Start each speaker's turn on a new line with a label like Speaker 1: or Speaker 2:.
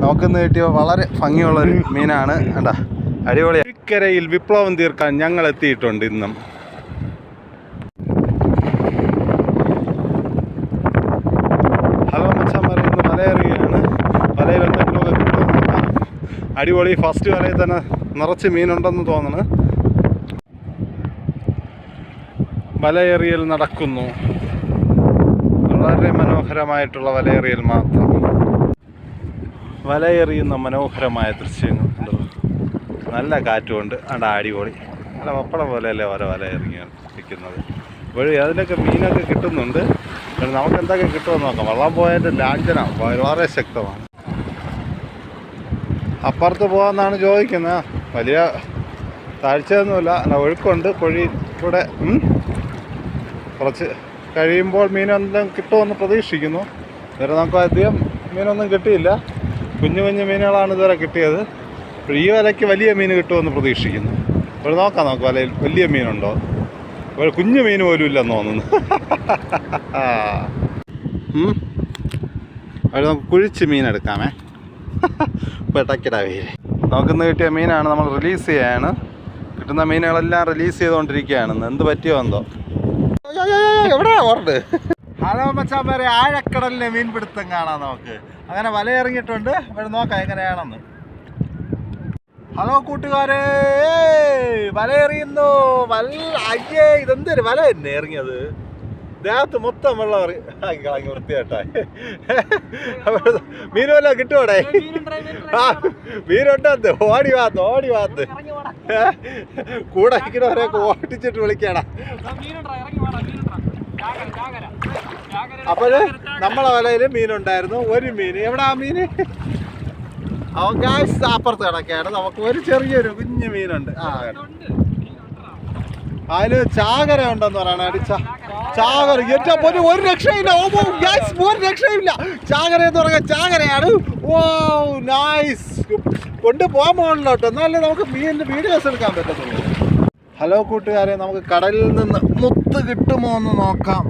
Speaker 1: നമുക്കിന്ന് കിട്ടിയ വളരെ ഭംഗിയുള്ളൊരു മീനാണ്. കണ്ടാ, അടിപൊളി. ഇക്കരയിൽ വിപ്ലവം തീർക്കാൻ ഞങ്ങൾ എത്തിയിട്ടുണ്ട് ഇന്നും. ഹലോ മച്ചാന്മാരെ, ഇന്ന് വലയെറിയാണ്. വലയിൽ എന്തെങ്കിലുമൊക്കെ കിട്ടുമെന്ന് നോക്കാം. അടിപൊളി. ഫസ്റ്റ് വലയിൽ തന്നെ നിറച്ച് മീനുണ്ടെന്ന് തോന്നുന്നു. വലയെറിയൽ നടക്കുന്നു. വളരെ മനോഹരമായിട്ടുള്ള വലയെറിയൽ മാത്രം. വലയെറിയുന്ന മനോഹരമായ ദൃശ്യങ്ങൾ. നല്ല കാറ്റുമുണ്ട്. അടിപൊളി. നല്ല പപ്പടം പോലെയല്ലേ ഓരോ വലയെറിഞ്ഞിരിക്കുന്നത്. വഴി അതിനൊക്കെ മീനൊക്കെ കിട്ടുന്നുണ്ട്. നമുക്ക് എന്തൊക്കെ കിട്ടുമെന്ന് നോക്കാം. വള്ളം പോയതിൻ്റെ ലാഞ്ചന വളരെ ശക്തമാണ്. അപ്പുറത്ത് പോകാമെന്നാണ് ചോദിക്കുന്നത്. വലിയ താഴ്ചയൊന്നുമില്ല, അല്ല ഒഴുക്കുണ്ട്. പൊഴി കൂടെ കുറച്ച് കഴിയുമ്പോൾ മീനെന്തെങ്കിലും കിട്ടുമെന്ന് പ്രതീക്ഷിക്കുന്നു. ഇതുവരെ നമുക്ക് അധികം മീനൊന്നും കിട്ടിയില്ല. കുഞ്ഞു കുഞ്ഞു മീനുകളാണ് ഇതുവരെ കിട്ടിയത്. ഈ വലയ്ക്ക് വലിയ മീൻ കിട്ടുമെന്ന് പ്രതീക്ഷിക്കുന്നു. ഇവിടെ നോക്കാം, നമുക്ക് വലയിൽ വലിയ മീനുണ്ടോ. ഇവിടെ കുഞ്ഞു മീൻ പോലും ഇല്ലെന്ന് തോന്നുന്നു. അവിടെ നമുക്ക് കുഴിച്ച് മീൻ എടുക്കാമേ. പെട്ടക്കിട വെയിൽ. നമുക്കിന്ന് കിട്ടിയ മീനാണ്. നമ്മൾ റിലീസ് ചെയ്യാണ്. കിട്ടുന്ന മീനുകളെല്ലാം റിലീസ് ചെയ്തുകൊണ്ടിരിക്കുകയാണ്. എന്ത് പറ്റിയോ എന്തോ. എവിടെയാ ഓർഡ്? ഹലോ മച്ചാന്മാരെ, ആഴക്കടലിലെ മീൻപിടുത്തം കാണാം നമുക്ക്. അങ്ങനെ വല ഇറങ്ങിയിട്ടുണ്ട്. ഇവിടെ നോക്കാം എങ്ങനെയാണെന്ന്. ഹലോ കൂട്ടുകാരെ, വല എറിയുന്നു. അയ്യേ, ഇതെന്തൊരു വല തന്നെ ഇറങ്ങിയത്. ദേഹത്ത് മൊത്തം വെള്ളം കളങ്ങി വൃത്തിയായിട്ടായി. മീൻ വല്ല കിട്ടുവോടെ? മീനുണ്ടോ? ഓടി വാത്ത് കൂടെ ഇരിക്കുന്നവരെയൊക്കെ ഓടിച്ചിട്ട് വിളിക്കാടാ. അപ്പോഴ് നമ്മളെ വലയിൽ മീനുണ്ടായിരുന്നു. ഒരു മീൻ. എവിടാ മീന്? അവൻ ഗായ്സ് അപ്പുറത്ത് കിടക്കുകയാണ്. നമുക്ക് ഒരു ചെറിയൊരു കുഞ്ഞു മീനുണ്ട്. അതില് ചാകര ഉണ്ടെന്ന് പറയണ. ചാകര ഏറ്റവും പൊന്നു. ഒരു രക്ഷയില്ല. ഒരു രക്ഷയില്ല. ചാകര എന്ന് പറഞ്ഞാൽ ചാകരയാണ്. ഓ നൈസ്. കൊണ്ടുപോകാൻ പോകണല്ലോട്ടോ, എന്നാലേ നമുക്ക് മീനിന്റെ വീഡിയോസ് എടുക്കാൻ പറ്റത്തുള്ളൂ. ഹലോ കൂട്ടുകാരെ, നമുക്ക് കടലിൽ നിന്ന് മുത്ത് കിട്ടുമോ എന്ന് നോക്കാം.